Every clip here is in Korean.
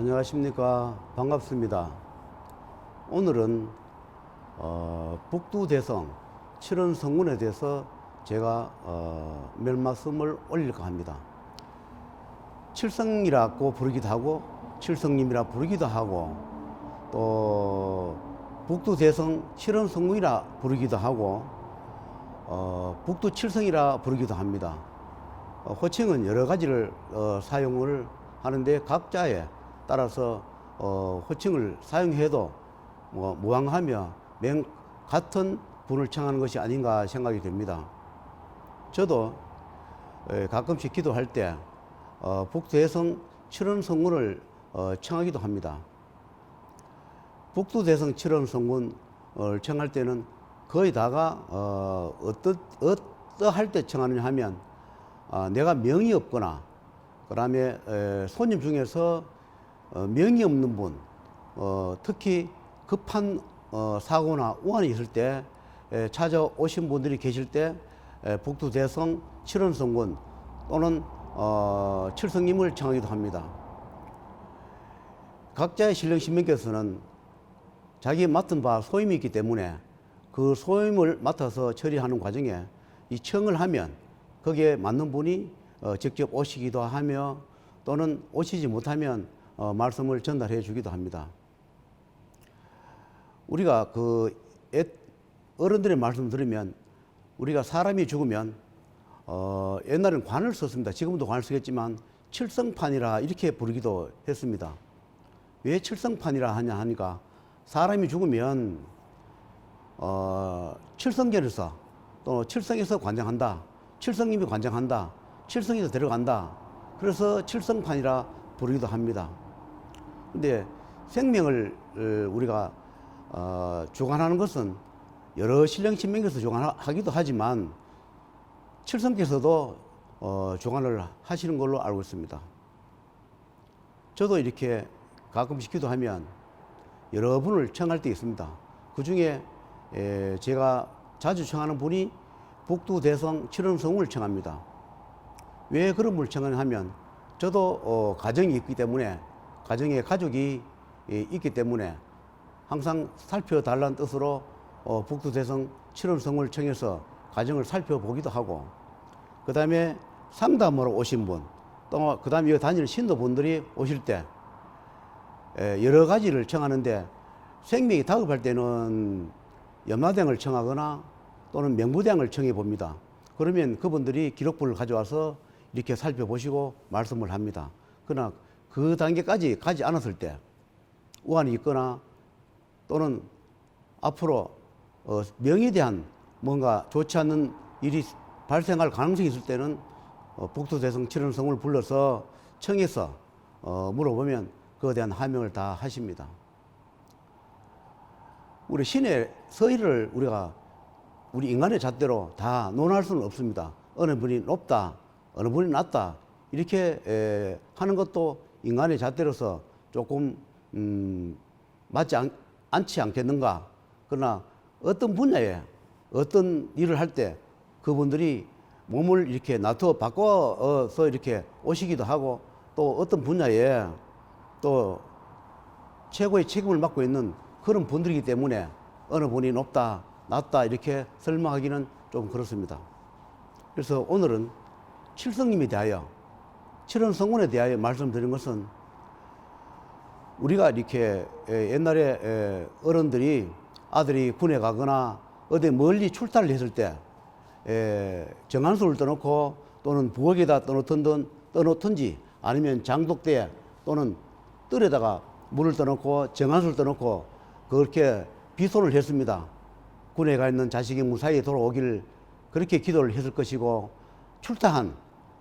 안녕하십니까. 반갑습니다. 오늘은 북두대성 칠원성군에 대해서 제가 몇 말씀을 올릴까 합니다. 칠성이라고 부르기도 하고 칠성님이라 부르기도 하고 또 북두대성 칠원성군이라 부르기도 하고 북두칠성이라 부르기도 합니다. 호칭은 여러 가지를 사용을 하는데 각자에 따라서 호칭을 사용해도 무방하며 맨 같은 분을 청하는 것이 아닌가 생각이 됩니다. 저도 가끔씩 기도할 때 북두대성 칠원성군을 청하기도 합니다. 북두대성 칠원성군을 청할 때는 거의 다가 어떠할 때 청하느냐 하면 내가 명이 없거나 그 다음에 손님 중에서 명이 없는 분, 특히 급한 사고나 우환이 있을 때 찾아오신 분들이 계실 때 북두대성 칠원성군 또는 칠성님을 청하기도 합니다. 각자의 신령신명께서는 자기 맡은 바 소임이 있기 때문에 그 소임을 맡아서 처리하는 과정에 이 청을 하면 거기에 맞는 분이 직접 오시기도 하며 또는 오시지 못하면 말씀을 전달해 주기도 합니다. 우리가 어른들의 말씀 들으면 우리가 사람이 죽으면 옛날에는 관을 썼습니다. 지금도 관을 쓰겠지만 칠성판이라 이렇게 부르기도 했습니다. 왜 칠성판이라 하냐 하니까 사람이 죽으면 칠성전에서 또 칠성에서 관장한다. 칠성님이 관장한다. 칠성에서 데려간다. 그래서 칠성판이라 부르기도 합니다. 근데 생명을 우리가 주관하는 것은 여러 신령신명께서 주관하기도 하지만 칠성께서도 주관을 하시는 걸로 알고 있습니다. 저도 이렇게 가끔씩 기도하면 여러 분을 청할 때 있습니다. 그 중에 제가 자주 청하는 분이 북두대성 칠원성군을 청합니다. 왜 그런 분을 청하냐 하면 저도 가정이 있기 때문에 가정에 가족이 있기 때문에 항상 살펴달라는 뜻으로 북두대성 칠원성군을 청해서 가정을 살펴보기도 하고 그 다음에 상담으로 오신 분 또 그 다음에 여기 다니는 신도분들이 오실 때 여러 가지를 청하는데 생명이 다급할 때는 염라대왕을 청하거나 또는 명부대왕을 청해 봅니다. 그러면 그분들이 기록부를 가져와서 이렇게 살펴보시고 말씀을 합니다. 그러나 그 단계까지 가지 않았을 때 우환이 있거나 또는 앞으로 명에 대한 뭔가 좋지 않는 일이 발생할 가능성이 있을 때는 북두대성 칠원성군을 불러서 청해서 물어보면 그에 대한 하명을 다 하십니다. 우리 신의 서의를 우리 인간의 잣대로 다 논할 수는 없습니다. 어느 분이 높다, 어느 분이 낮다 이렇게 하는 것도 인간의 잣대로서 조금 맞지 않지 않겠는가. 그러나 어떤 분야에 어떤 일을 할 때 그분들이 몸을 이렇게 놔둬 바꿔서 이렇게 오시기도 하고 또 어떤 분야에 또 최고의 책임을 맡고 있는 그런 분들이기 때문에 어느 분이 높다, 낮다 이렇게 설명하기는 좀 그렇습니다. 그래서 오늘은 칠성님에 대하여 칠원성군에 대하여 말씀드린 것은 우리가 이렇게 옛날에 어른들이 아들이 군에 가거나 어디 멀리 출타를 했을 때 정한수를 떠놓고 또는 부엌에다 떠놓든지 아니면 장독대에 또는 뜰에다가 물을 떠놓고 정한수를 떠놓고 그렇게 비소를 했습니다. 군에 가 있는 자식이 무사히 돌아오기를 그렇게 기도를 했을 것이고 출타한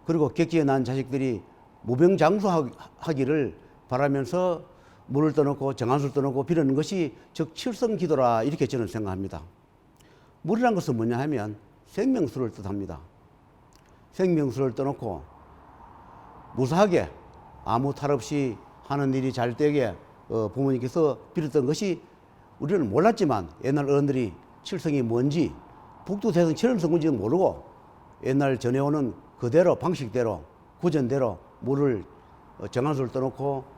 그리고 객지에 난 자식들이 무병장수하기를 바라면서 물을 떠놓고 정한수를 떠놓고 비르는 것이 즉 칠성기도라 이렇게 저는 생각합니다. 물이란 것은 뭐냐 하면 생명수를 뜻합니다. 생명수를 떠놓고 무사하게 아무 탈 없이 하는 일이 잘 되게 부모님께서 빌었던 것이 우리는 몰랐지만 옛날 어른들이 칠성이 뭔지 북두대성 칠원성군인지는 모르고 옛날 전해오는 그대로 방식대로 구전대로 물을 정한수를 떠놓고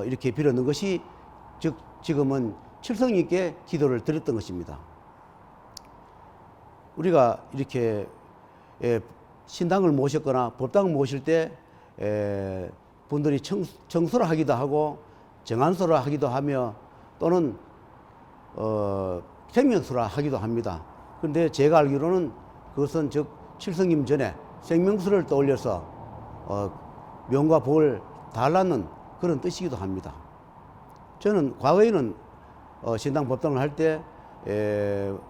이렇게 빌었는 것이 즉 지금은 칠성님께 기도를 드렸던 것입니다. 우리가 이렇게 신당을 모셨거나 법당을 모실 때 분들이 청수를 하기도 하고 정안수를 하기도 하며 또는 생명수를 하기도 합니다. 그런데 제가 알기로는 그것은 즉 칠성님 전에 생명수를 떠올려서 명과 복을 달라는 그런 뜻이기도 합니다. 저는 과거에는 신당 법당을 할 때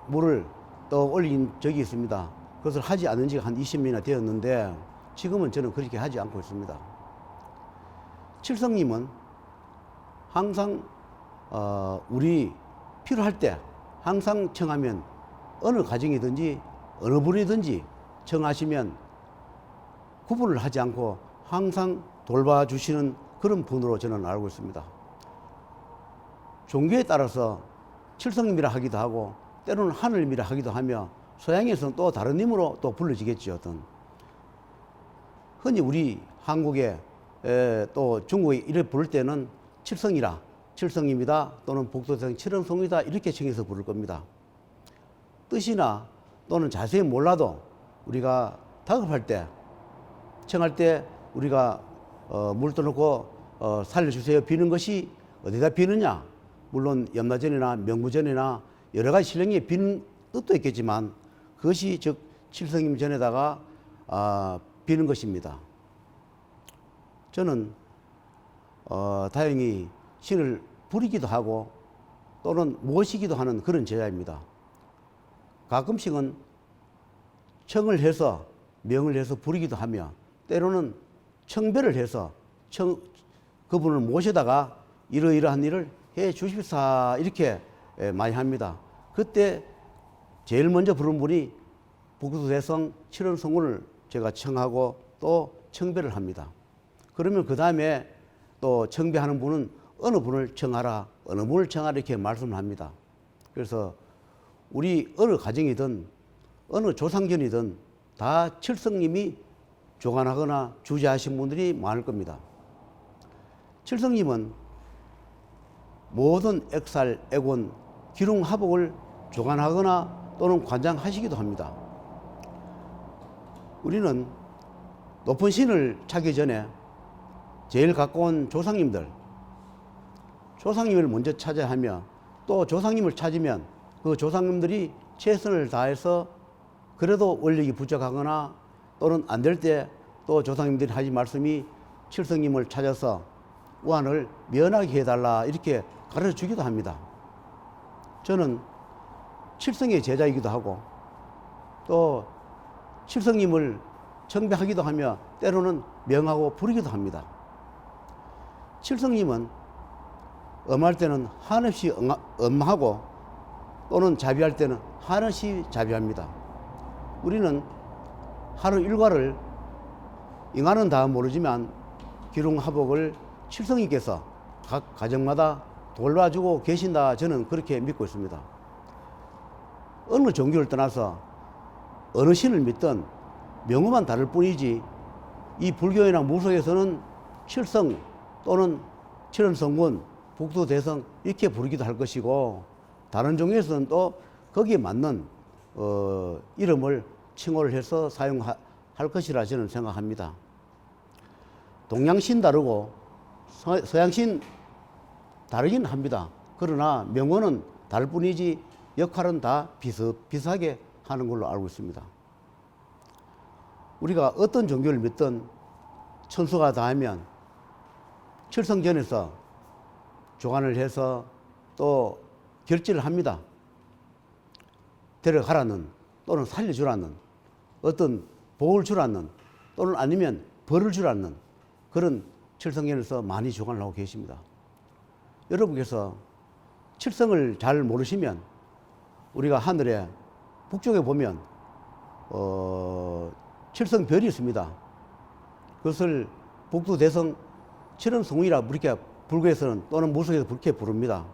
물을 떠올린 적이 있습니다. 그것을 하지 않은 지가 한 20년이나 되었는데 지금은 저는 그렇게 하지 않고 있습니다. 칠성님은 항상 우리 필요할 때 항상 청하면 어느 가정이든지 어느 분이든지 청하시면 구분을 하지 않고 항상 돌봐주시는 그런 분으로 저는 알고 있습니다. 종교에 따라서 칠성님이라 하기도 하고 때로는 하늘님이라 하기도 하며 서양에서는 또 다른 님으로 또 불러지겠죠. 흔히 우리 한국에 또 중국에 이렇게 부를 때는 칠성이라 칠성님이다 또는 복도대성 칠성송이다 이렇게 청해서 부를 겁니다. 뜻이나 또는 자세히 몰라도 우리가 다급할 때 청할 때 우리가 물 떠놓고 살려주세요 비는 것이 어디다 비느냐, 물론 염라전이나 명부전이나 여러 가지 신령에 비는 뜻도 있겠지만 그것이 즉 칠성님 전에다가 비는 것입니다. 저는 다행히 신을 부리기도 하고 또는 모시기도 하는 그런 제자입니다. 가끔씩은 청을 해서 명을 해서 부리기도 하며 때로는 청배를 해서 그분을 모셔다가 이러이러한 일을 해 주십사 이렇게 많이 합니다. 그때 제일 먼저 부른 분이 복도대성 칠원성군을 제가 청하고 또 청배를 합니다. 그러면 그 다음에 또 청배하는 분은 어느 분을 청하라, 어느 분을 청하라 이렇게 말씀을 합니다. 그래서 우리 어느 가정이든 어느 조상전이든 다 칠성님이 조관하거나 주재하신 분들이 많을 겁니다. 칠성님은 모든 액살, 액원, 기륭하복을 조관하거나 또는 관장하시기도 합니다. 우리는 높은 신을 찾기 전에 제일 가까운 조상님들, 조상님을 먼저 찾아야 하며 또 조상님을 찾으면 그 조상님들이 최선을 다해서 그래도 원력이 부족하거나 또는 안 될 때 또 조상님들이 하신 말씀이 칠성님을 찾아서 우환을 면하게 해달라 이렇게 가르쳐 주기도 합니다. 저는 칠성의 제자이기도 하고 또 칠성님을 청배하기도 하며 때로는 명하고 부르기도 합니다. 칠성님은 엄할 때는 한없이 엄하고 또는 자비할 때는 한없이 자비합니다. 우리는 하루 일과를 ing하는 다 모르지만 기륭하복을 칠성님께서 각 가정마다 돌봐주고 계신다 저는 그렇게 믿고 있습니다. 어느 종교를 떠나서 어느 신을 믿든 명호만 다를 뿐이지 이 불교나 무속에서는 칠성 또는 칠원성군, 복도대성 이렇게 부르기도 할 것이고 다른 종교에서는 또 거기에 맞는 이름을 칭호를 해서 사용할 것이라 저는 생각합니다. 동양신 다르고 서양신 다르긴 합니다. 그러나 명호는 다를 뿐이지 역할은 다 비슷하게 하는 걸로 알고 있습니다. 우리가 어떤 종교를 믿든 천수가 닿으면 칠성전에서 조관을 해서 또 결제를 합니다. 데려가라는 또는 살려주라는 어떤 복을 주라는 또는 아니면 벌을 주라는 그런 칠성전에서 많이 조관을 하고 계십니다. 여러분께서 칠성을 잘 모르시면 우리가 하늘에 북쪽에 보면 칠성별이 있습니다. 그것을 복도대성 칠원성이라 이렇게 불교에서는 또는 무속에서 그렇게 부릅니다.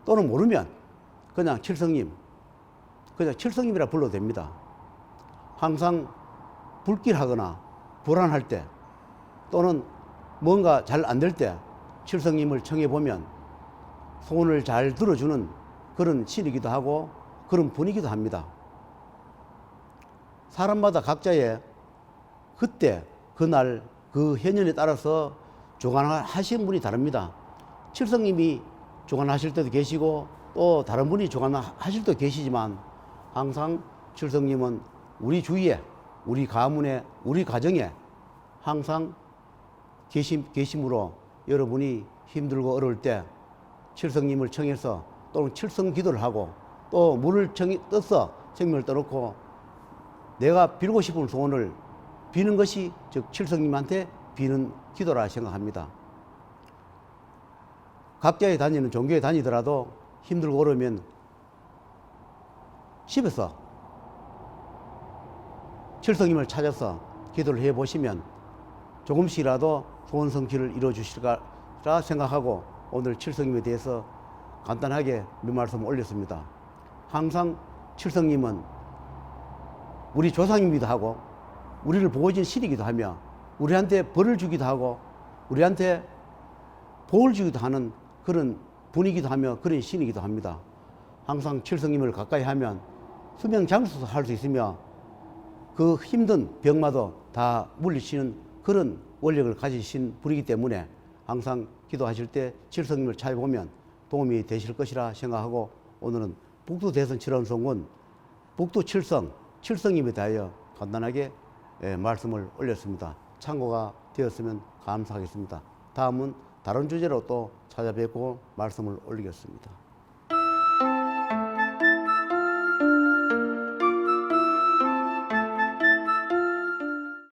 또는 모르면 그냥 칠성님, 그냥 칠성님이라 불러도 됩니다. 항상 불길하거나 불안할 때 또는 뭔가 잘 안 될 때 칠성님을 청해 보면 소원을 잘 들어주는 그런 신이기도 하고 그런 분이기도 합니다. 사람마다 각자의 그때 그날 그 해년에 따라서 주관하시는 분이 다릅니다. 칠성님이 주관하실 때도 계시고 또 다른 분이 주관하실 때도 계시지만 항상 칠성님은 우리 주위에 우리 가문에 우리 가정에 항상 계심으로 여러분이 힘들고 어려울 때 칠성님을 청해서 또는 칠성 기도를 하고 또 물을 떠서 생명을 떠놓고 내가 빌고 싶은 소원을 비는 것이 즉 칠성님한테 비는 기도라 생각합니다. 각자의 다니는 종교에 다니더라도 힘들고 어려우면 집에서 칠성님을 찾아서 기도를 해 보시면 조금씩이라도 소원 성취를 이루어 주실까 생각하고 오늘 칠성님에 대해서 간단하게 몇 말씀 올렸습니다. 항상 칠성님은 우리 조상이기도 하고 우리를 보호해준 신이기도 하며 우리한테 벌을 주기도 하고 우리한테 복을 주기도 하는 그런 분이기도 하며 그런 신이기도 합니다. 항상 칠성님을 가까이 하면 수명장수도 할 수 있으며 그 힘든 병마도 다 물리치는 그런 원력을 가지신 분이기 때문에 항상 기도하실 때 칠성님을 찾아보면 도움이 되실 것이라 생각하고 오늘은 북두 대선 칠원성군 북두 칠성님에 대하여 간단하게 말씀을 올렸습니다. 참고가 되었으면 감사하겠습니다. 다음은 다른 주제로 또 찾아뵙고 말씀을 올리겠습니다.